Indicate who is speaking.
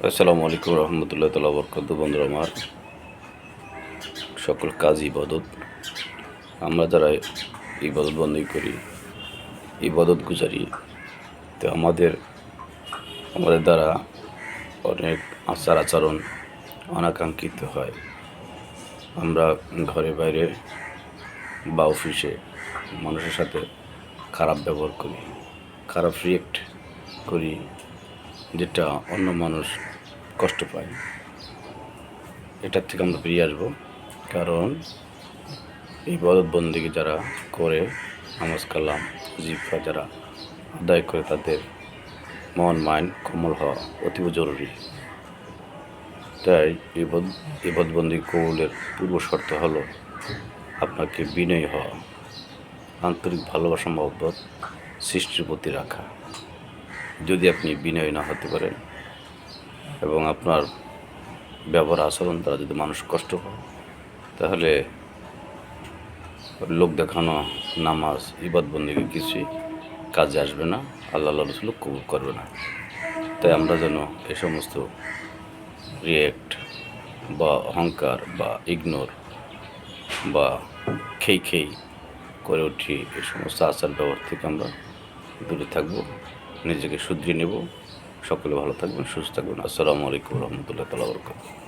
Speaker 1: আসসালামু আলাইকুম রহমতুল্লাহ তাআলা বরকাতুহু। বন্ধুরা আমার, সকল কাজ ইবাদত। আমরা যারা ইবাদত বন্দী করি, ইবাদত গুজারি, তো আমাদের দ্বারা অনেক আচার আচরণ অনাকাঙ্ক্ষিত হয়। আমরা ঘরে বাইরে বা অফিসে মানুষের সাথে খারাপ ব্যবহার করি, খারাপ রিয়েক্ট করি, যেটা অন্য মানুষ কষ্ট পায়। এটার থেকে আমরা বেরিয়ে আসবো। কারণ ইবাদত বন্দেগী যারা করে, নামাজ কালাম জিফা যারা আদায় করে, তাদের মন মাইন্ড কোমল হওয়া অতীব জরুরি। তাই ইবাদত বন্দেগী কবুলের পূর্ব শর্ত হলো আপনাকে বিনয়ী হওয়া, আন্তরিক ভালোবাসা মহব্বত সৃষ্টির প্রতি রাখা। যদি আপনি বিনয়ী না হতে পারেন এবং আপনার ব্যবহার আচরণ দ্বারা যদি মানুষ কষ্ট পায়, তাহলে লোক দেখানো নামাজ ইবাদত বন্দেগী কিছুই কাজে আসবে না, আল্লাহ রসুল কবুল করবে না। তাই আমরা যেন এ সমস্ত রিয়েক্ট বা অহংকার বা ইগনোর বা খেই করে উঠি, এই সমস্ত আচার ব্যবহার থেকে আমরা দূরে থাকবো, নিজেকে শুধরিয়ে নেব। সকলে ভালো থাকবেন, সুস্থ থাকবেন। আসসালামু আলাইকুম রহমতুল্লাহ তাআলা বরকাতুহু।